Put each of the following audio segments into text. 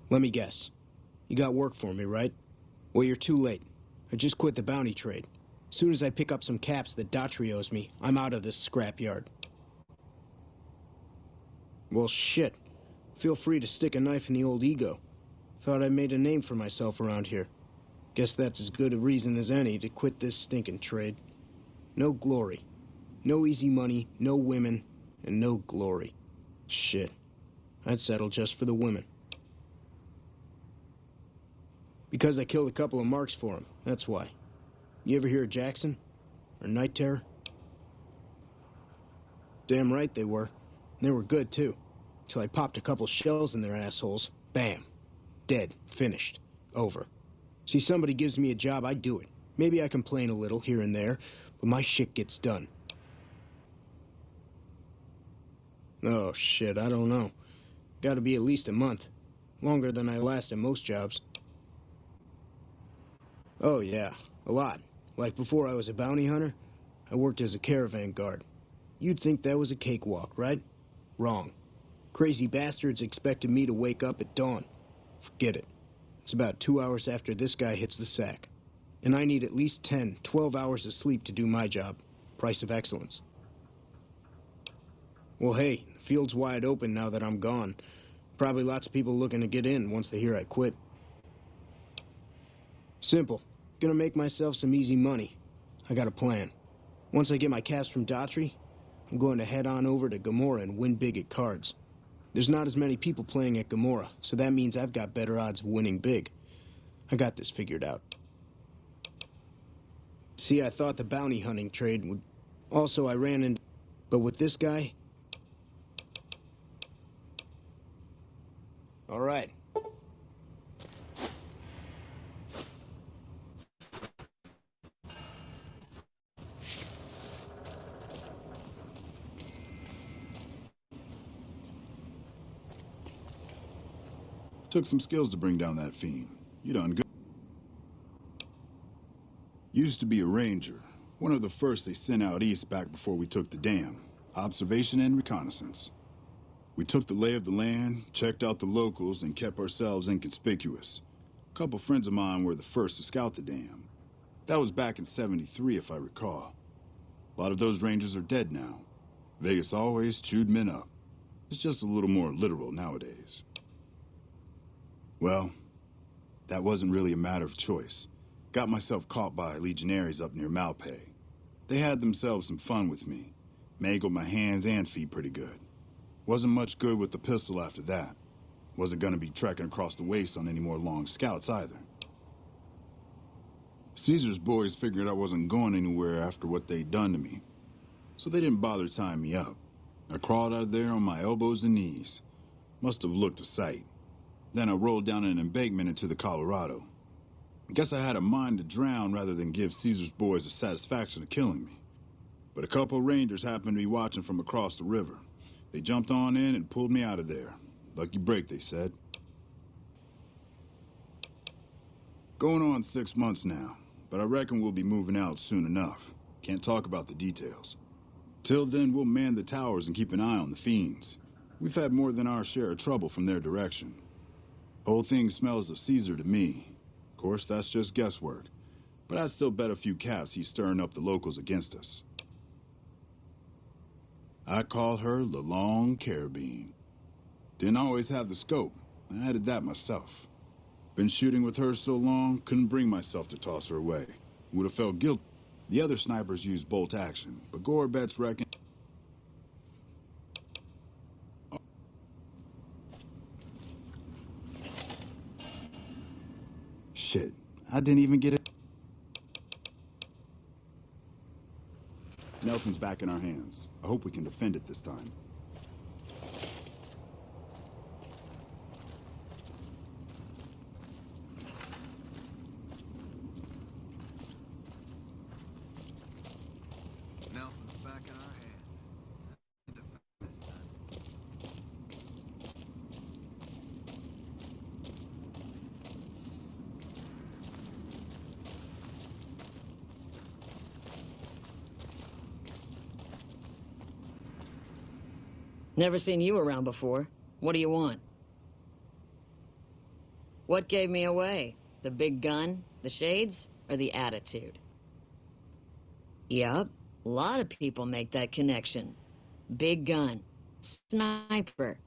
Let me guess. You got work for me, right? Well, you're too late. I just quit the bounty trade. As soon as I pick up some caps that Daughtry owes me, I'm out of this scrapyard. Well, shit. Feel free to stick a knife in the old ego. Thought I made a name for myself around here. Guess that's as good a reason as any to quit this stinking trade. No glory. No easy money, no women, and no glory. Shit. I'd settle just for the women. Because I killed a couple of marks for him, that's why. You ever hear of Jackson? Or Night Terror? Damn right they were. And they were good, too. Till I popped a couple shells in their assholes. Bam. Dead. Finished. Over. See, somebody gives me a job, I do it. Maybe I complain a little here and there, but my shit gets done. Oh, shit, I don't know. Gotta be at least a month. Longer than I last at most jobs. Oh, yeah. A lot. Like before I was a bounty hunter, I worked as a caravan guard. You'd think that was a cakewalk, right? Wrong. Crazy bastards expected me to wake up at dawn. Forget it. It's about 2 hours after this guy hits the sack. And I need at least 10, 12 hours of sleep to do my job. Price of excellence. Well, hey, the field's wide open now that I'm gone. Probably lots of people looking to get in once they hear I quit. Simple. Gonna make myself some easy money. I got a plan. Once I get my caps from Daughtry, I'm going to head on over to Gomorrah and win big at cards. There's not as many people playing at Gomorrah, so that means I've got better odds of winning big. I got this figured out. See, I thought the bounty hunting trade would... Also, I ran in... But with this guy... All right. Took some skills to bring down that fiend. You done good. Used to be a ranger. One of the first they sent out east back before we took the dam. Observation and reconnaissance. We took the lay of the land, checked out the locals, and kept ourselves inconspicuous. A couple friends of mine were the first to scout the dam. That was back in '73, if I recall. A lot of those rangers are dead now. Vegas always chewed men up. It's just a little more literal nowadays. Well, that wasn't really a matter of choice. Got myself caught by legionaries up near Malpay. They had themselves some fun with me. Mangled my hands and feet pretty good. Wasn't much good with the pistol after that. Wasn't gonna be trekking across the waste on any more long scouts either. Caesar's boys figured I wasn't going anywhere after what they'd done to me. So they didn't bother tying me up. I crawled out of there on my elbows and knees. Must have looked a sight. Then I rolled down an embankment into the Colorado. I guess I had a mind to drown rather than give Caesar's boys the satisfaction of killing me. But a couple rangers happened to be watching from across the river. They jumped on in and pulled me out of there. Lucky break, they said. Going on 6 months now, but I reckon we'll be moving out soon enough. Can't talk about the details. Till then, we'll man the towers and keep an eye on the fiends. We've had more than our share of trouble from their direction. Whole thing smells of Caesar to me. Of course, that's just guesswork. But I'd still bet a few caps he's stirring up the locals against us. I call her the Long Carabine. Didn't always have the scope. I added that myself. Been shooting with her so long, couldn't bring myself to toss her away. Would have felt guilty. The other snipers used bolt action, but Gorbets reckon... Shit, I didn't even get it. Nelson's back in our hands. I hope we can defend it this time. Nelson's back in our hands. Defend this time. Never seen you around before. What do you want? What gave me away? The big gun, the shades, or the attitude? Yup, a lot of people make that connection. Big gun, sniper.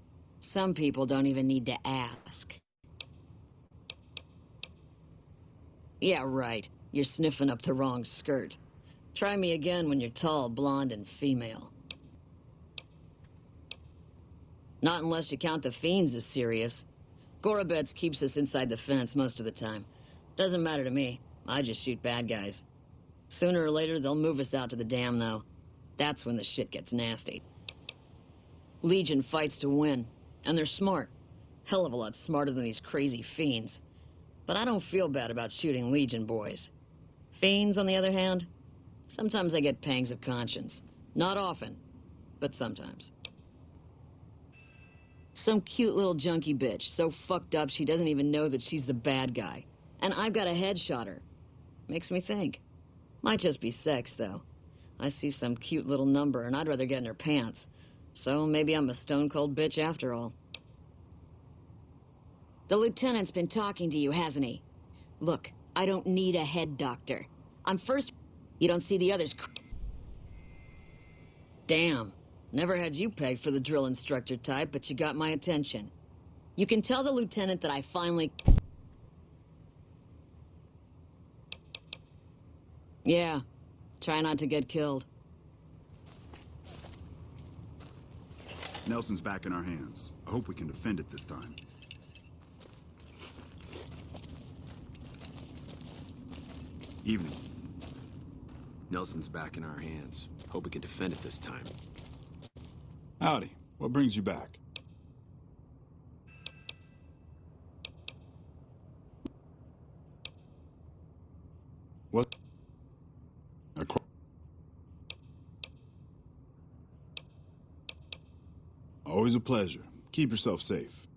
Some people don't even need to ask. Yeah, right. You're sniffing up the wrong skirt. Try me again when you're tall, blonde, and female. Not unless you count the fiends as serious. Gorobets keeps us inside the fence most of the time. Doesn't matter to me. I just shoot bad guys. Sooner or later, they'll move us out to the dam, though. That's when the shit gets nasty. Legion fights to win, and they're smart. Hell of a lot smarter than these crazy fiends. But I don't feel bad about shooting Legion boys. Fiends, on the other hand, sometimes I get pangs of conscience. Not often, but sometimes. Some cute little junkie bitch, so fucked up she doesn't even know that she's the bad guy. And I've got a headshot her. Makes me think. Might just be sex, though. I see some cute little number and I'd rather get in her pants. So maybe I'm a stone-cold bitch after all. The lieutenant's been talking to you, hasn't he? Look, I don't need a head doctor. I'm first... You don't see the others... Damn. Never had you pegged for the drill instructor type, but you got my attention. You can tell the lieutenant that I finally... Yeah. Try not to get killed. Nelson's back in our hands. I hope we can defend it this time. Evening. Nelson's back in our hands. Hope we can defend it this time. Howdy. What brings you back? What? Always a pleasure. Keep yourself safe.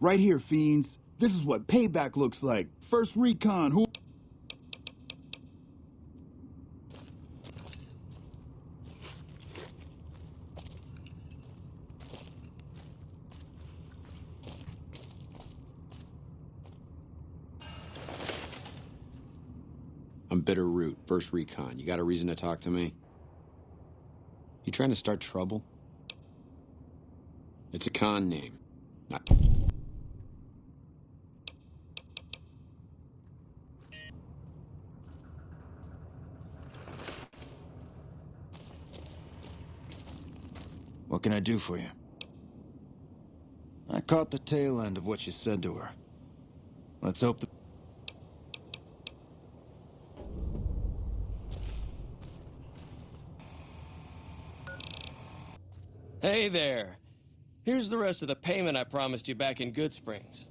Right here, fiends. This is what payback looks like. First recon, who... I'm Bitter Root, first recon. You got a reason to talk to me? You trying to start trouble? It's a con name. Not... What can I do for you? I caught the tail end of what you said to her. Let's hope the... Hey there. Here's the rest of the payment I promised you back in Goodsprings.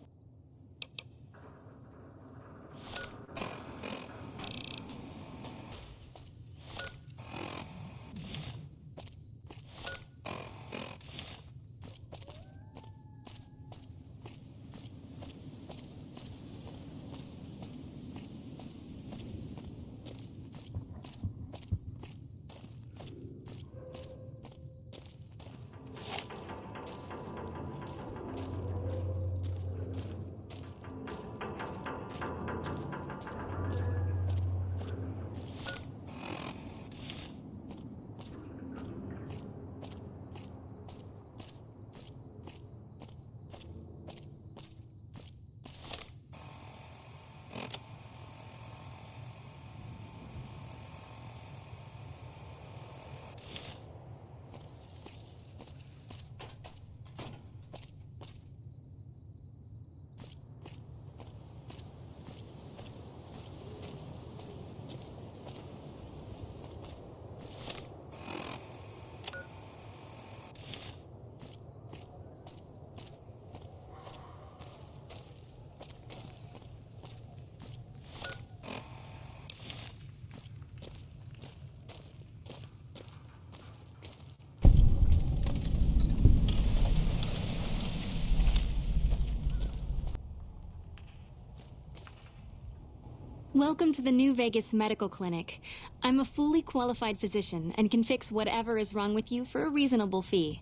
Welcome to the New Vegas Medical Clinic. I'm a fully qualified physician and can fix whatever is wrong with you for a reasonable fee.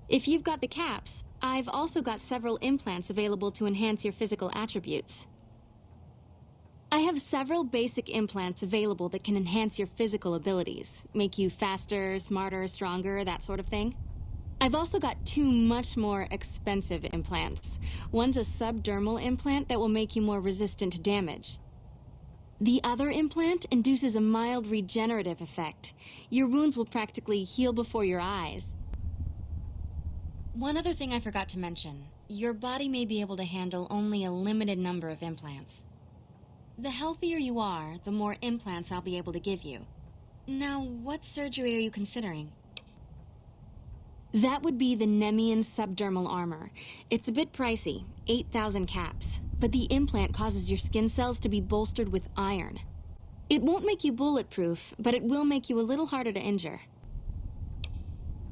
If you've got the caps, I've also got several implants available to enhance your physical attributes. I have several basic implants available that can enhance your physical abilities, make you faster, smarter, stronger, that sort of thing. I've also got two much more expensive implants. One's a subdermal implant that will make you more resistant to damage. The other implant induces a mild regenerative effect. Your wounds will practically heal before your eyes. One other thing I forgot to mention. Your body may be able to handle only a limited number of implants. The healthier you are, the more implants I'll be able to give you. Now, what surgery are you considering? That would be the Nemean subdermal armor. It's a bit pricey, 8,000 caps, but the implant causes your skin cells to be bolstered with iron. It won't make you bulletproof, but it will make you a little harder to injure.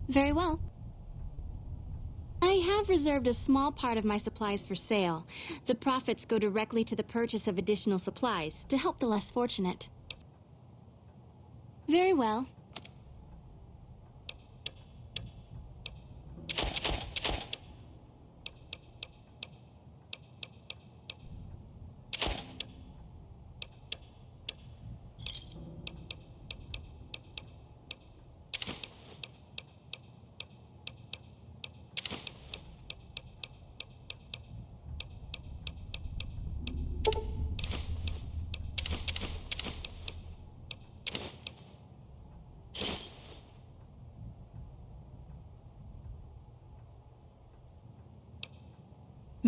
Very well. I have reserved a small part of my supplies for sale. The profits go directly to the purchase of additional supplies to help the less fortunate. Very well.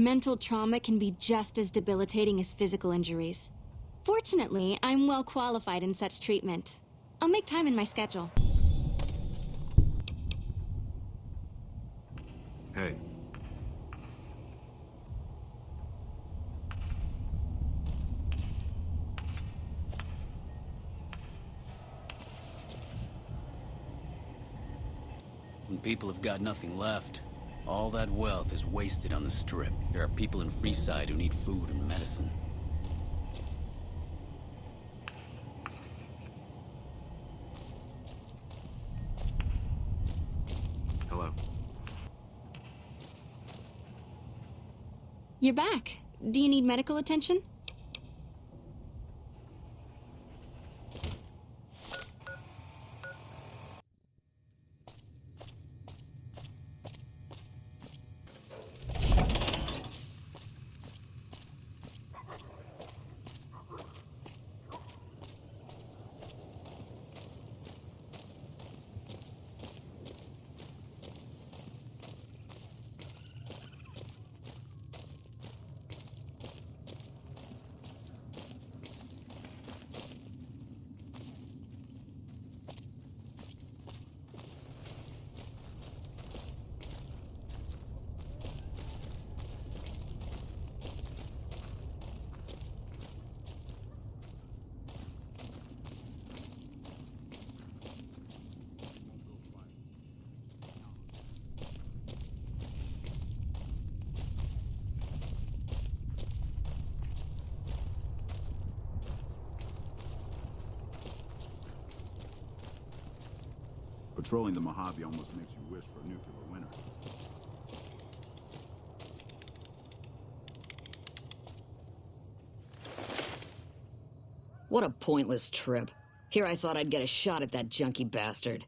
Mental trauma can be just as debilitating as physical injuries. Fortunately, I'm well qualified in such treatment. I'll make time in my schedule. Hey. When people have got nothing left, all that wealth is wasted on the Strip. There are people in Freeside who need food and medicine. Hello. You're back. Do you need medical attention? Patrolling the Mojave almost makes you wish for a nuclear winter. What a pointless trip. Here I thought I'd get a shot at that junkie bastard.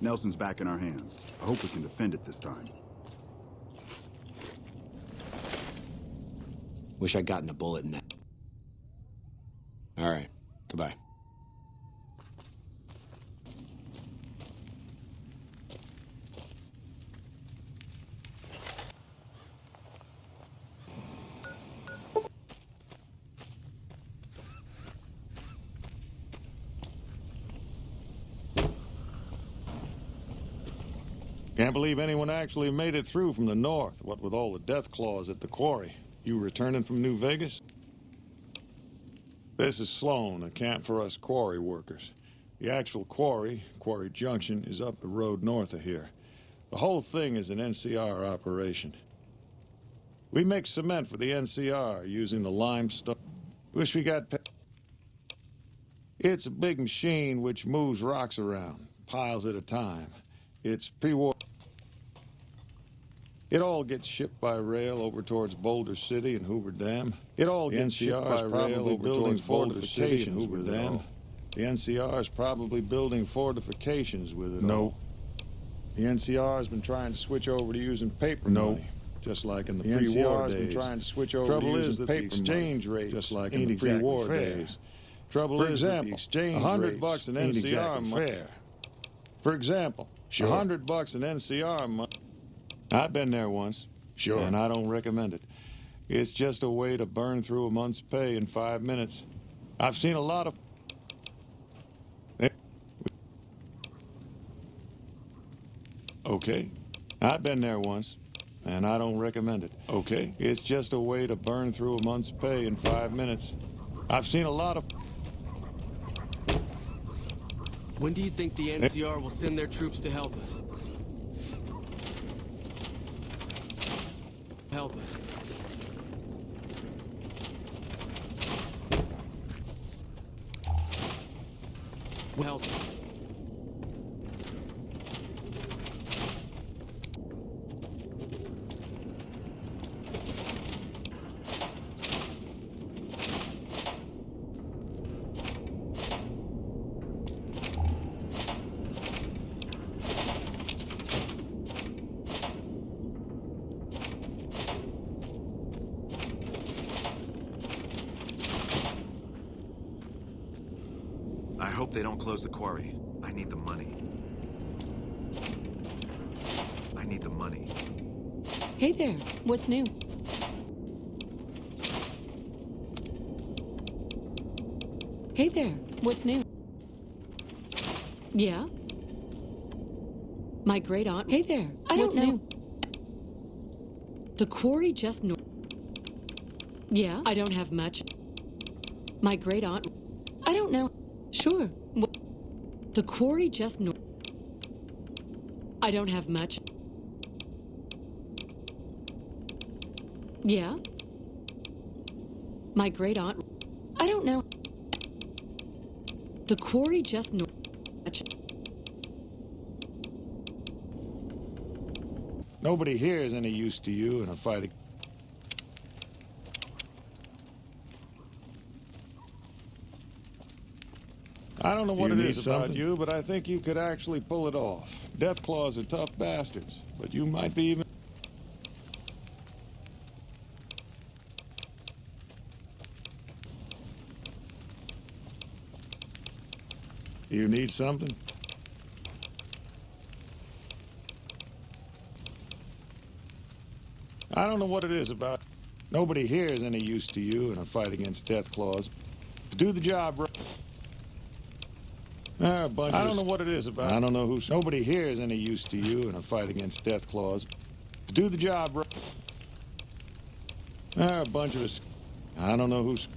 Nelson's back in our hands. I hope we can defend it this time. Wish I'd gotten a bullet in that. All right. Goodbye. Can't believe anyone actually made it through from the north, what with all the death claws at the quarry. You returning from New Vegas? This is Sloan, a camp for us quarry workers. The actual quarry, Quarry Junction, is up the road north of here. The whole thing is an NCR operation. We make cement for the NCR using the limestone. Wish we got... It's a big machine which moves rocks around, piles at a time. It's pre-war... It all gets shipped by rail over towards Boulder City and Hoover Dam. It all gets shipped by rail over towards Boulder City and Hoover Dam. The NCR is probably building fortifications with it. No. The NCR has been trying to switch over to using paper money, just like in the pre-war days. Been trying to switch over to using paper exchange rates, just like in the pre-war days. Trouble is, the exchange $100 in NCR money. For example, $100 in NCR money. I've been there once. Sure. And I don't recommend it. It's just a way to burn through a month's pay in 5 minutes. I've seen a lot of... Okay. I've been there once, and I don't recommend it. Okay. It's just a way to burn through a month's pay in 5 minutes. I've seen a lot of... When do you think the NCR will send their troops to help us? Help us. Help us. I hope they don't close the quarry. I need the money. I need the money. Hey there, what's new? Hey there, what's new? Yeah? My great aunt. Hey there, I don't know. The quarry just north. Yeah, I don't have much. My great aunt. I don't know. Sure. The quarry just north. I don't have much. Yeah? My great aunt. I don't know. The quarry just north. Nobody here is any use to you in a fight. I don't know what it is about you, but I think you could actually pull it off. Deathclaws are tough bastards, but you might be even... You need something? I don't know what it is about... Nobody here is any use to you in a fight against Deathclaws. To do the job right... I don't know what it is about. I don't know who's... Nobody here is any use to you in a fight against Deathclaws. To do the job right... A bunch of us... I don't know who's...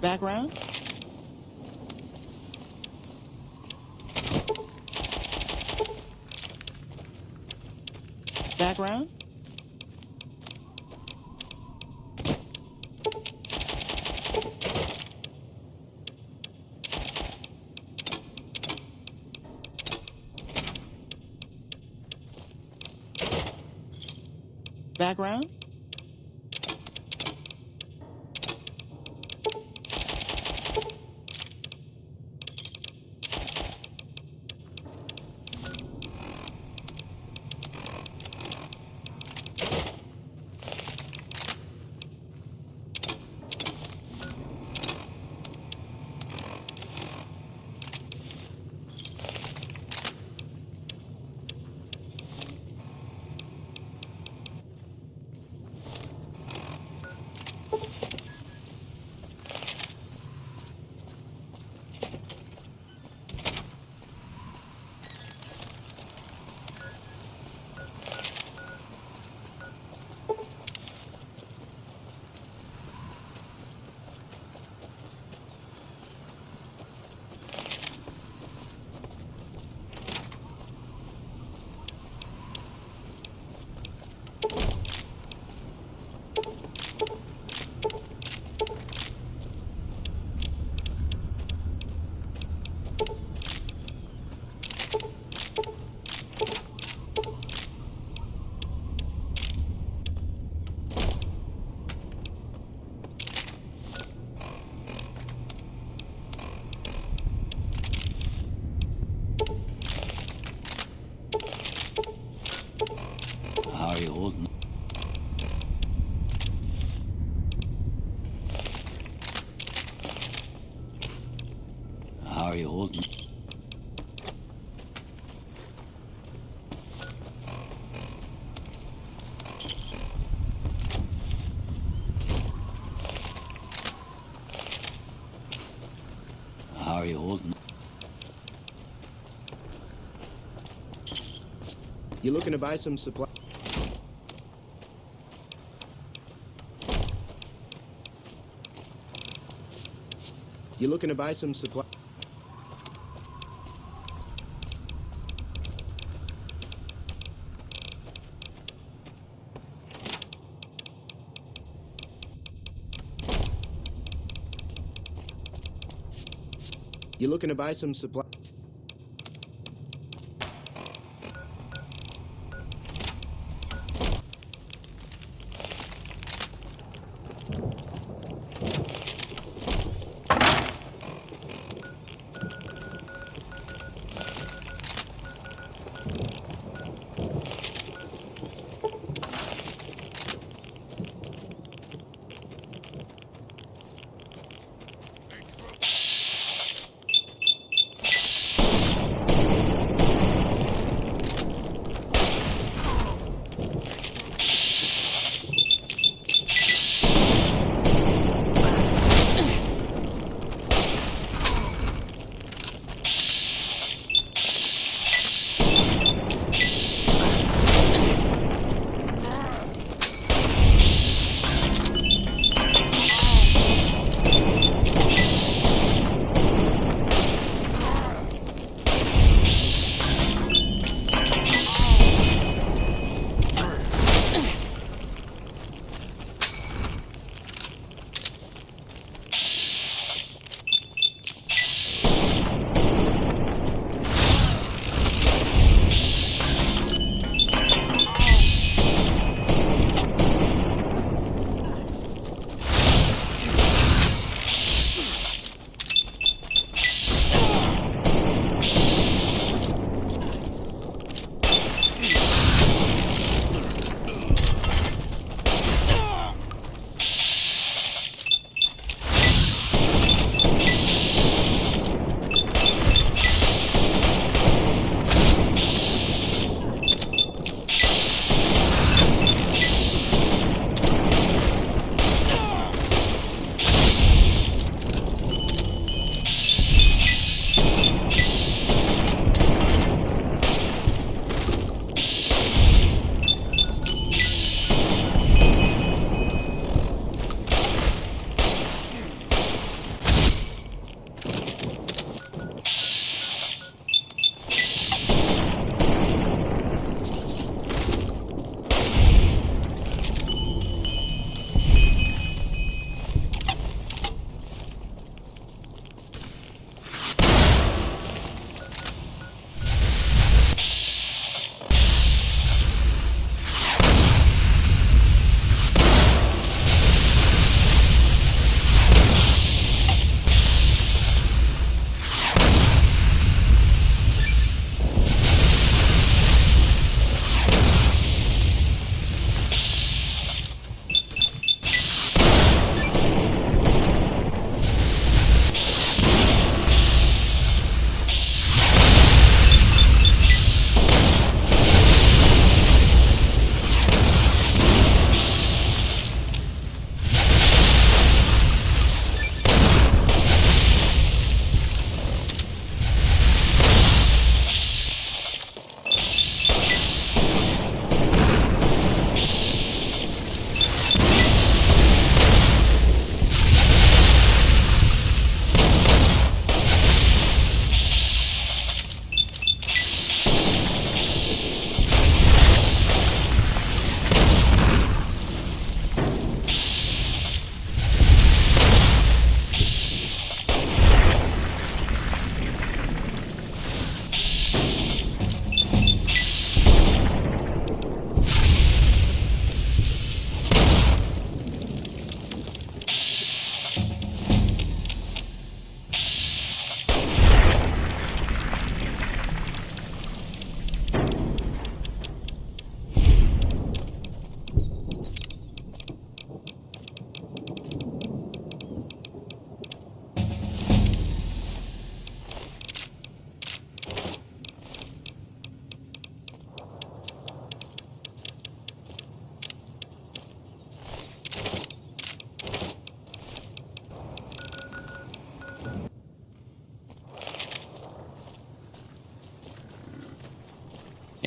Background? Background? Background? How are you holding? How are you holding? How are you holding? You looking to buy some supply? You looking to buy some supply? You looking to buy some supply?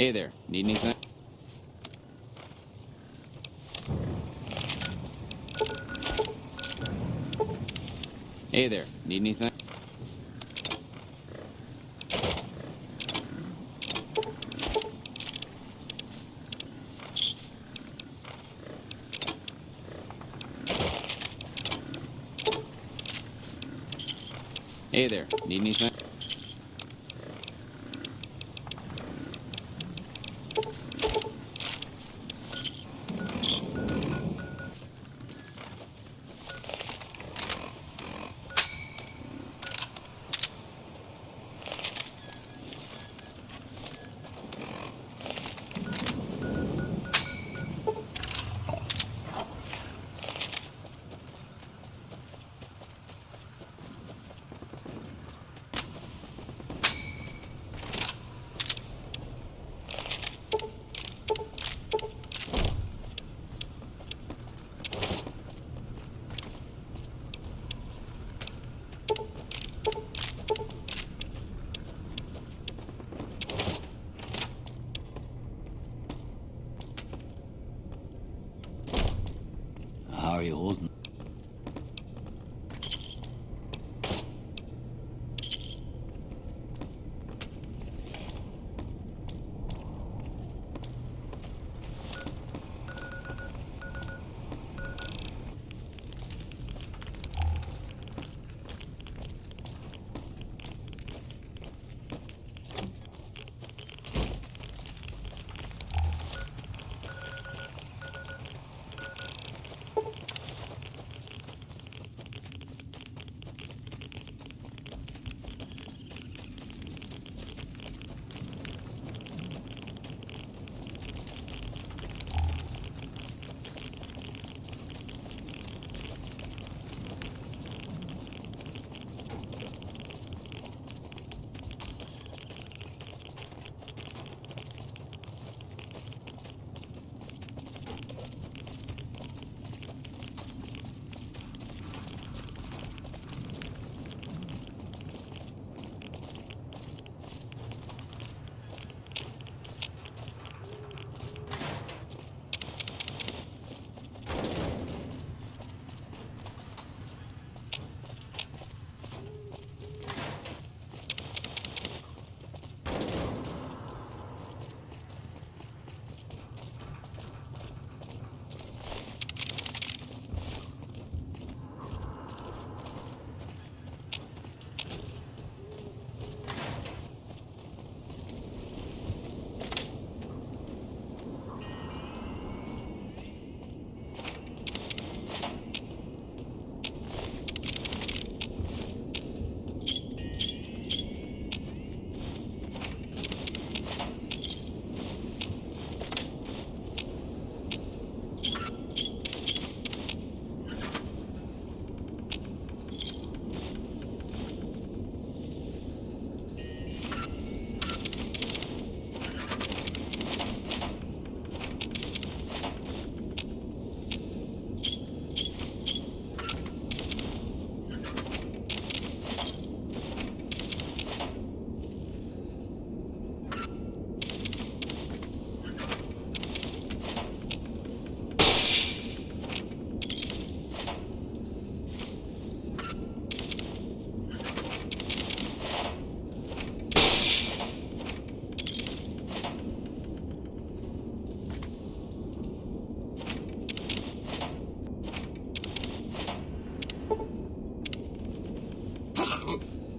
Hey there, need anything? Hey there, need anything? Hey there, need anything? How are you holding?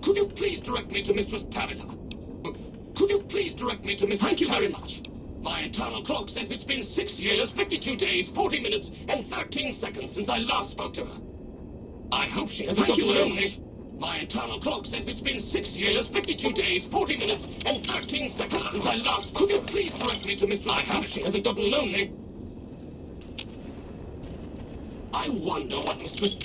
Could you please direct me to Mistress Tabitha? Could you please direct me to Mistress Thank you very much. My internal clock says it's been 6 years, 52 days, 40 minutes, and 13 seconds since I last spoke to her. I hope she hasn't gotten lonely. My internal clock says it's been 6 years, 52 days, 40 minutes, and 13 seconds since I last spoke to her. Could you please direct me to Mistress Tabitha? I hope she hasn't gotten lonely. I wonder what Mistress...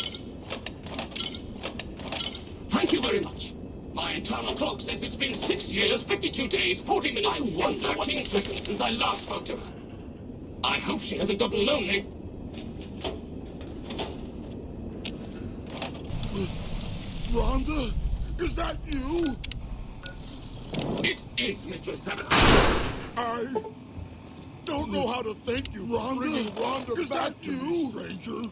Thank you very much. My internal clock says it's been 6 years, 52 days, 40 minutes, and 13 seconds since I last spoke to her. I hope she hasn't gotten lonely. Rhonda? Is that you? It is, Mistress Tabitha. I don't know how to thank you for bringing Rhonda back to me, stranger.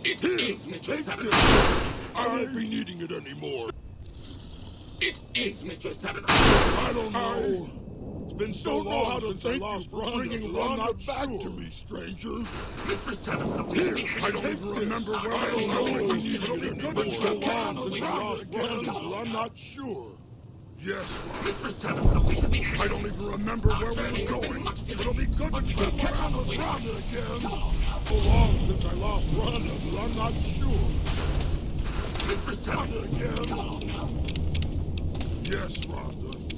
It is, Mr. Tabitha. I won't be needing it anymore. It is, Mr. Tabitha. I don't know. It's been so long since I lost Rhonda. Bringing Rhonda back to me, stranger. Mr. Tabitha, we should be... I don't even remember where I don't know if we needed it anymore. It's been so long since I lost Rhonda. I'm not sure. Yes, Mr. Tabitha, we should be... I don't even remember where we were going. It'll be good to catch up with Rhonda again. So long since I lost Rhonda, but I'm not sure. Mr. Tabitha again. Yes, Rhonda.